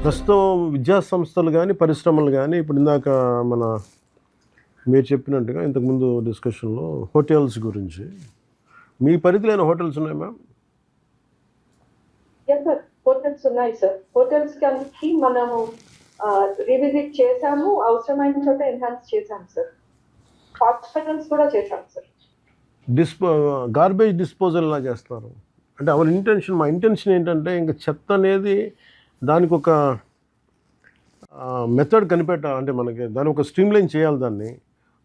ప్రస్తుతం విద్యా సంస్థలు కానీ పరిశ్రమలు కానీ ఇప్పుడు ఇందాక మన మీరు చెప్పినట్టుగా ఇంతకుముందు డిస్కషన్లో హోటల్స్ గురించి మీ పరిధిలో హోటల్స్ ఉన్నాయి మ్యామ్? సార్ హోటల్స్ ఉన్నాయి సార్. హోటల్స్ కలిసి మనము రివిజిట్ చేసాము, అవసరమైన చోట ఎన్హాన్స్ చేసాము సార్. హాస్పిటల్స్ కూడా చేసాము సార్. గార్బేజ్ డిస్పోజల్ ఎలా చేస్తారు అంటే మా ఇంటెన్షన్ ఏంటంటే ఇంకా చెత్త అనేది దానికి ఒక మెథడ్ కనిపెట్టాలి. అంటే మనకి దాని ఒక స్ట్రీమ్లైన్ చేయాలి. దాన్ని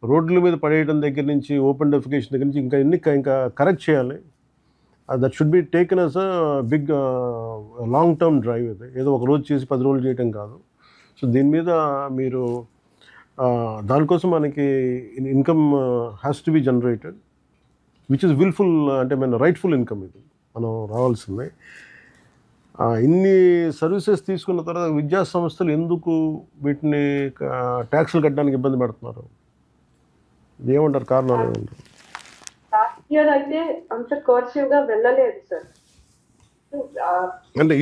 రోడ్ల మీద పడేయడం దగ్గర నుంచి ఓపెన్ డెఫికేషన్ దగ్గర నుంచి ఇంకా కరెక్ట్ చేయాలి. That should be taken as a big long term drive. అది ఏదో ఒక రోజు చేసి 10 రోజులు చేయటం కాదు. సో దీని మీద మీరు దానికోసం మనకి income has to be generated which is wilful, అంటే మన రైట్ఫుల్ ఇన్కమ్. ఇది మనం రావాల్సిందే. ఇన్ని సర్వీసెస్ తీసుకున్న తర్వాత విద్యా సంస్థలు ఎందుకు వీటిని ట్యాక్సులు కట్టడానికి ఇబ్బంది పెడుతున్నారు? ఏమంటారు? కారణాలు ఏమంటారు? లాస్ట్ ఇయర్ అయితే అంత కోర్సివ్ గా వెళ్ళలేదు సార్. అంటే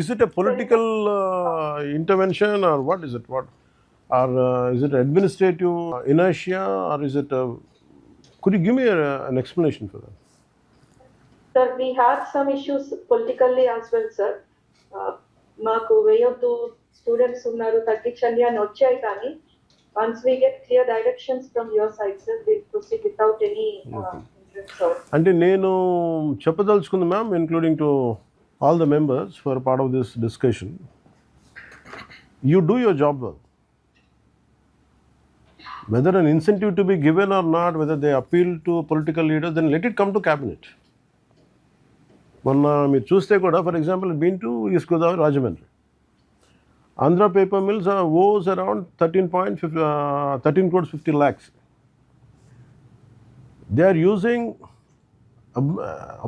is it a political intervention or what is it? Or is it administrative inertia or is it could you give me an explanation for that? Sir, we had some issues politically as well, sir. మాకు వేయొద్దు, students ఉన్నారు, తగ్గించండి అని వచ్చాయి. కానీ once we get clear directions from your side, sir, we'll proceed without any అంటే నేను చెప్పదలుచుకుంది ma'am, including to all the members for part of this discussion, you do your job well. Whether an incentive to be given or not, whether they appeal to political leaders, then let it come to cabinet. మొన్న మీరు చూస్తే కూడా for example been to east Godavari Rajahmundry, Andhra paper mills owes around 13 crores 50 lakhs. They are using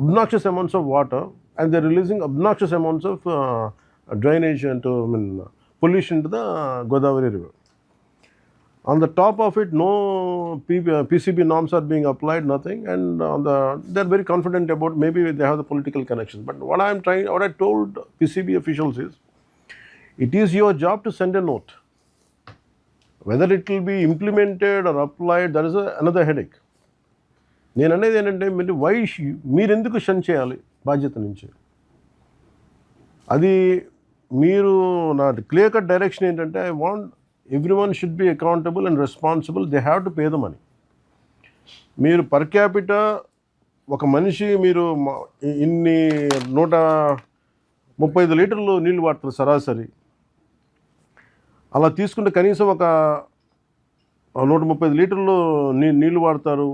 obnoxious amounts of water and they are releasing obnoxious amounts of drainage and pollution to the Godavari river. On the top of it, no PCB norms are being applied, nothing, and they are very confident about maybe they have the political connections. But what I told PCB officials is, it is your job to send a note. Whether it will be implemented or applied, that is another headache. నేను అనేది ఏంటంటే మీరు ఎందుకు షన్ చేయాలి బాధ్యత నుంచి? అది మీరు నా క్లియర్ కట్ డైరెక్షన్ ఏంటంటే, I want everyone should be accountable and responsible. They have to pay the money. మీరు పర్ క్యాపిటా ఒక మనిషి మీరు ఇన్ని 135 లీటర్లు నీళ్ళు వాడతారు సరాసరి. అలా తీసుకుంటే కనీసం ఒక 135 లీటర్లు నీళ్ళు వాడతారు.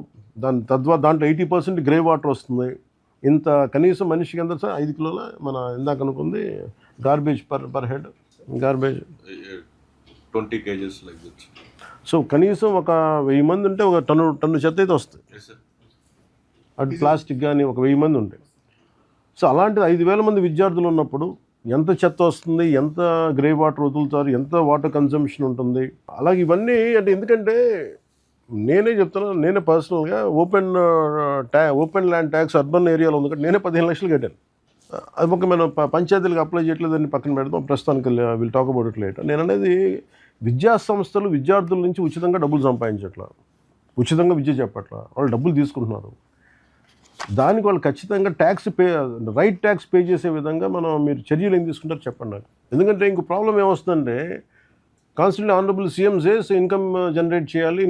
దాంట్లో 80% గ్రే వాటర్ వస్తుంది. ఇంత కనీసం మనిషికి ఎంత సార్? 5 కిలోల మన ఇందాక అనుకుంది garbage per head garbage 20 kgs like that. So కనీసం ఒక 1000 మంది ఉంటే ఒక టన్ను చెత్త అయితే వస్తుంది. అటు ప్లాస్టిక్ కానీ ఒక 1000 మంది ఉంటాయి. సో అలాంటిది 5000 మంది విద్యార్థులు ఉన్నప్పుడు ఎంత చెత్త వస్తుంది, ఎంత గ్రే వాటర్ వదులుతారు, ఎంత వాటర్ కన్సంప్షన్ ఉంటుంది. అలాగే ఇవన్నీ అంటే ఎందుకంటే నేనే చెప్తున్నాను, నేనే పర్సనల్గా ఓపెన్ ల్యాండ్ ట్యాక్స్ అర్బన్ ఏరియాలో ఉంది కాబట్టి నేనే 15 లక్షలు కట్టాను. అది ఒక మనం పంచాయతీలకు అప్లై చేయట్లేదని పక్కన పెడతాం, ప్రస్తుతానికి will talk about it later. నేను అనేది విద్యా సంస్థలు విద్యార్థుల నుంచి ఉచితంగా డబ్బులు సంపాదించట్లా, ఉచితంగా విద్య చెప్పట్లా, వాళ్ళు డబ్బులు తీసుకుంటున్నారు. దానికి వాళ్ళు ఖచ్చితంగా రైట్ ట్యాక్స్ పే చేసే విధంగా మీరు చర్యలు ఏం తీసుకుంటారు చెప్పండి నాకు. ఎందుకంటే ఇంకో ప్రాబ్లం ఏమొస్తుందంటే, constantly honourable CM says income generate చేయాలి.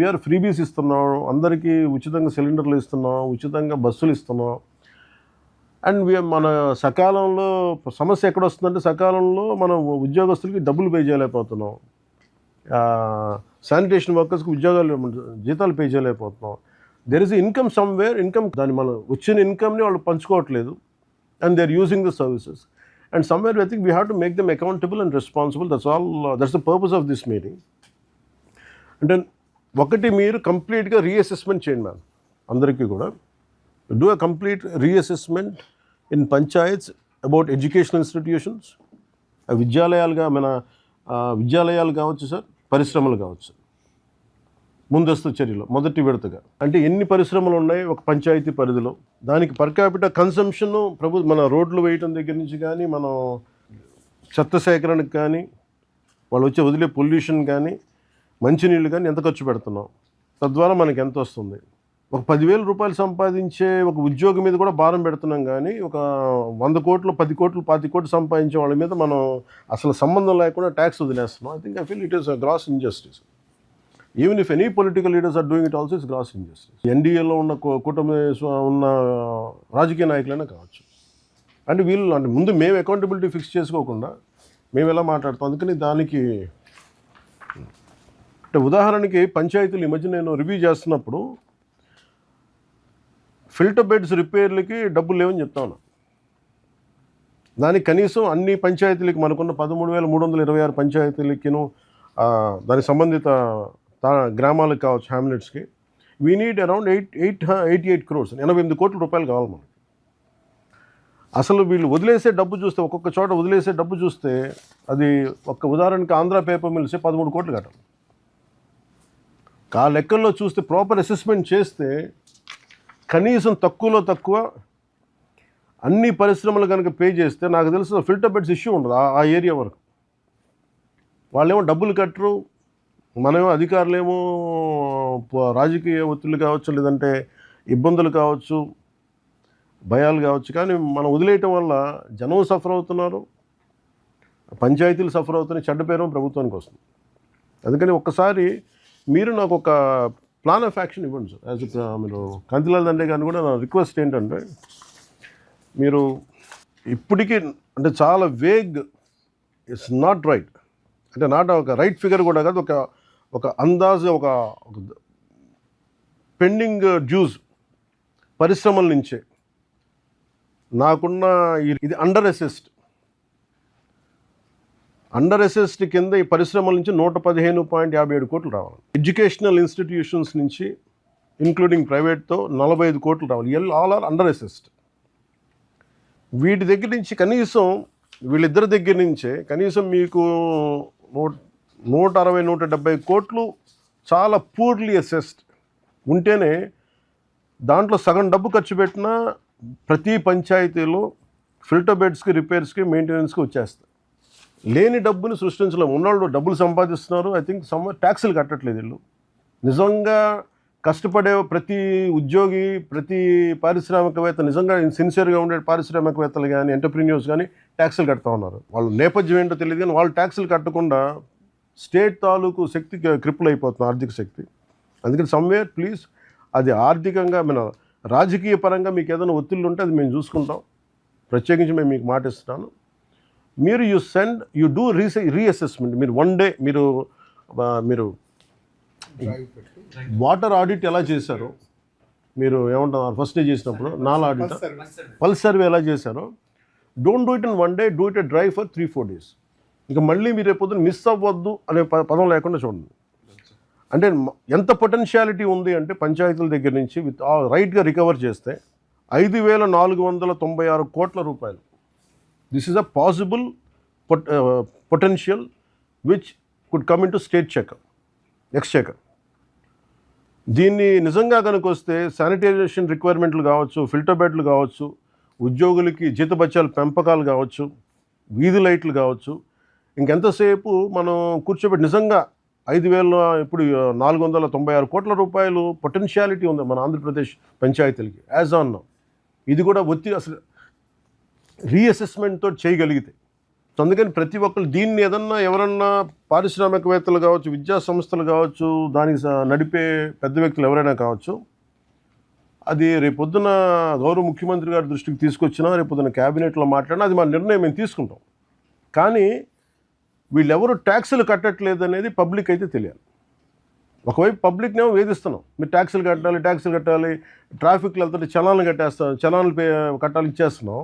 వీఆర్ ఫ్రీబీస్ ఇస్తున్నాం, అందరికీ ఉచితంగా సిలిండర్లు ఇస్తున్నాం, ఉచితంగా బస్సులు ఇస్తున్నాం. అండ్ మన సకాలంలో సమస్య ఎక్కడ వస్తుందంటే, సకాలంలో మనం ఉద్యోగస్తులకి డబ్బులు పే చేయలేకపోతున్నాం, శానిటేషన్ వర్కర్స్కి జీతాలు పే చేయలేకపోతున్నాం. దెర్ ఇస్ ఇన్కమ్ సమ్వేర్, దాన్ని మనం వచ్చిన ఇన్కమ్ని వాళ్ళు పంచుకోవట్లేదు. And they are using the services. And somewhere I think we have to make them accountable and responsible. That's all. That's the purpose of this meeting. And then ఒకటి మీరు కంప్లీట్గా reassessment చేయండి మ్యామ్. అందరికీ కూడా do a complete reassessment in panchayats about educational institutions. విద్యాలయాలు కావచ్చు sir, పరిశ్రమలు కావచ్చు. ముందస్తు చర్యలు మొదటి విడతగా అంటే ఎన్ని పరిశ్రమలు ఉన్నాయి ఒక పంచాయతీ పరిధిలో, దానికి పర్ క్యాపిటా కన్సంప్షన్ మన రోడ్లు వేయటం దగ్గర నుంచి కానీ మనం చెత్త సేకరణకు కానీ వాళ్ళు వచ్చే వదిలే పొల్యూషన్ కానీ మంచినీళ్ళు కానీ ఎంత ఖర్చు పెడుతున్నాం, తద్వారా మనకి ఎంత వస్తుంది. ఒక 10,000 రూపాయలు సంపాదించే ఒక ఉద్యోగి మీద కూడా భారం పెడుతున్నాం, కానీ ఒక 100 కోట్లు 10 కోట్లు 20 కోట్లు సంపాదించే వాళ్ళ మీద మనం అసలు సంబంధం లేకుండా ట్యాక్స్ వదిలేస్తున్నాం. I feel it is a gross injustice. Even if any political leaders are doing it also is gross injustice. ఎన్డీఏలో ఉన్న కూటమి ఉన్న రాజకీయ నాయకులైనా కావచ్చు. అంటే వీళ్ళు అంటే ముందు మేము అకౌంటబిలిటీ ఫిక్స్ చేసుకోకుండా మేము ఎలా మాట్లాడతాం. అందుకని దానికి అంటే ఉదాహరణకి పంచాయతీలు ఈ మధ్య నేను రివ్యూ చేస్తున్నప్పుడు ఫిల్టర్ బెడ్స్ రిపేర్లకి డబ్బులు లేవని చెప్తాను. దానికి కనీసం అన్ని పంచాయతీలకి మనకున్న 13,326 పంచాయతీలకిను దానికి సంబంధిత గ్రామాలకు కావచ్చు, హ్యామ్లెట్స్కి వీ నీడ్ అరౌండ్ 88 crores 88 కోట్ల రూపాయలు కావాలి మనకి. అసలు వీళ్ళు వదిలేసే డబ్బు చూస్తే, ఒక్కొక్క చోట వదిలేసే డబ్బు చూస్తే అది ఒక్క ఉదాహరణకి ఆంధ్ర పేపర్ మిల్సే 13 కోట్లు కట్టాలి. ఆ లెక్కల్లో చూస్తే ప్రాపర్ అసెస్మెంట్ చేస్తే కనీసం తక్కువలో తక్కువ అన్ని పరిశ్రమలు కనుక పే చేస్తే నాకు తెలుసు ఫిల్టర్ బెడ్స్ ఇష్యూ ఉండదు ఆ ఏరియా వరకు. వాళ్ళేమో డబ్బులు కట్టరు, మనమేమో అధికారులేమో రాజకీయ ఒత్తిళ్ళు కావచ్చు, లేదంటే ఇబ్బందులు కావచ్చు, భయాలు కావచ్చు, కానీ మనం వదిలేయటం వల్ల జనం సఫర్ అవుతున్నారు, పంచాయతీలు సఫర్ అవుతున్నాయి, చెడ్డ పేరు ప్రభుత్వానికి వస్తుంది. అందుకని ఒక్కసారి మీరు నాకు ఒక ప్లాన్ ఆఫ్ యాక్షన్ ఇవ్వండి సార్. యాజ్ మీరు కంతిలాల్ దండే గారిని కూడా నా రిక్వెస్ట్ ఏంటంటే, మీరు ఇప్పటికీ అంటే చాలా వేగ్, ఇట్స్ నాట్ రైట్, అంటే నాట్ ఒక రైట్ ఫిగర్ కూడా కాదు, ఒక అందాజు ఒక పెండింగ్ డ్యూస్ పరిశ్రమల నుంచే నాకున్న ఇది అండర్ అసెస్డ్ కింద ఈ పరిశ్రమల నుంచి 115.57 కోట్లు రావాలి. ఎడ్యుకేషనల్ ఇన్స్టిట్యూషన్స్ నుంచి ఇంక్లూడింగ్ ప్రైవేట్తో 45 కోట్లు రావాలి. All are under assessed. వీటి దగ్గర నుంచి కనీసం వీళ్ళిద్దరి దగ్గర నుంచే కనీసం మీకు 160-170 కోట్లు చాలా పూర్లీ అసెస్డ్ ఉంటేనే దాంట్లో సగం డబ్బు ఖర్చు పెట్టినా ప్రతి పంచాయతీలో ఫిల్టర్ బెడ్స్కి, రిపేర్స్కి, మెయింటెనెన్స్కి వచ్చేస్తాయి. లేని డబ్బుని సృష్టించలేము. ఉన్నవాళ్ళు డబ్బులు సంపాదిస్తున్నారు, ఐ థింక్ ట్యాక్సులు కట్టట్లేదు వీళ్ళు. నిజంగా కష్టపడే ప్రతి ఉద్యోగి, ప్రతి పారిశ్రామికవేత్త, నిజంగా సిన్సియర్గా ఉండే పారిశ్రామికవేత్తలు కానీ ఎంటర్ప్రీన్యూర్స్ కానీ ట్యాక్సులు కడతా ఉన్నారు. వాళ్ళ నేపథ్యం ఏంటో తెలియదు, కానీ వాళ్ళు ట్యాక్సులు కట్టకుండా స్టేట్ తాలూకు శక్తి క్రిపుల్ అయిపోతుంది, ఆర్థిక శక్తి. అందుకని సమ్వేర్ ప్లీజ్ అది ఆర్థికంగా మన రాజకీయ పరంగా మీకు ఏదైనా ఒత్తిళ్ళు ఉంటే అది మేము చూసుకుంటాం. ప్రత్యేకించి మేము మీకు మాట ఇస్తున్నాను. మీరు యూ డూ రీఅసెస్మెంట్. మీరు 1 day మీరు వాటర్ ఆడిట్ ఎలా చేశారో, మీరు ఏమంటారు ఫస్ట్ డే చేసినప్పుడు నాలా ఆడిట్, పల్స్ సర్వే ఎలా చేశారో, don't do it in 1 day, do it dry for 3-4 days. ఇక మళ్ళీ మీరు రేపొద్దున మిస్ అవ్వద్దు అనే పదం లేకుండా చూడండి. అంటే ఎంత పొటెన్షియాలిటీ ఉంది అంటే పంచాయతీల దగ్గర నుంచి రైట్గా రికవర్ చేస్తే 5,496 కోట్ల రూపాయలు. This is a possible potential which could come in to state Exchequer. దీన్ని నిజంగా కనుక వస్తే శానిటైజేషన్ రిక్వైర్మెంట్లు కావచ్చు, ఫిల్టర్ బెడ్లు కావచ్చు, ఉద్యోగులకి జీతభత్యాల పెంపకాలు కావచ్చు, వీధి లైట్లు కావచ్చు, ఇంకెంతసేపు మనం కూర్చోబెట్టి నిజంగా 5,000 ఇప్పుడు 496 కోట్ల రూపాయలు పొటెన్షియాలిటీ ఉంది మన ఆంధ్రప్రదేశ్ పంచాయతీలకి యాజ్ ఆన్ నౌ. ఇది కూడా అసలు రీఅసెస్మెంట్తో చేయగలిగితే. అందుకని ప్రతి ఒక్కరు దీన్ని ఏదన్నా ఎవరన్నా పారిశ్రామికవేత్తలు కావచ్చు, విద్యా సంస్థలు కావచ్చు, దానికి నడిపే పెద్ద వ్యక్తులు ఎవరైనా కావచ్చు, అది రేపొద్దున గౌరవ ముఖ్యమంత్రి గారి దృష్టికి తీసుకొచ్చినా, రేపొద్దున క్యాబినెట్లో మాట్లాడినా అది మా నిర్ణయం మేము తీసుకుంటాం. కానీ వీళ్ళెవరు ట్యాక్సులు కట్టట్లేదు అనేది పబ్లిక్ అయితే తెలియాలి. ఒకవైపు పబ్లిక్నేమో వేధిస్తున్నాం, మీరు ట్యాక్సులు కట్టాలి, ట్రాఫిక్లో వెళ్తుంటే చలాన్లు కట్టాలి ఇచ్చేస్తున్నాం.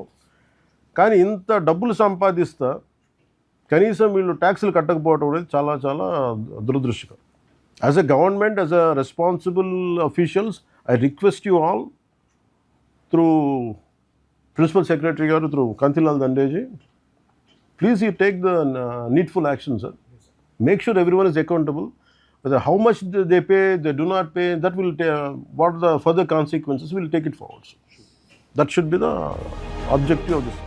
కానీ ఇంత డబ్బులు సంపాదిస్తా కనీసం వీళ్ళు ట్యాక్సులు కట్టకపోవడం అనేది చాలా చాలా దురదృష్టకరం. As a government, as a responsible officials, I request you all through principal secretary గారు, through Kantilal Dandeji, please you take the needful action, sir. Make sure everyone is accountable. Whether how much they pay, they do not pay, that will what are the further consequences, we'll take it forward. That should be the objective of this.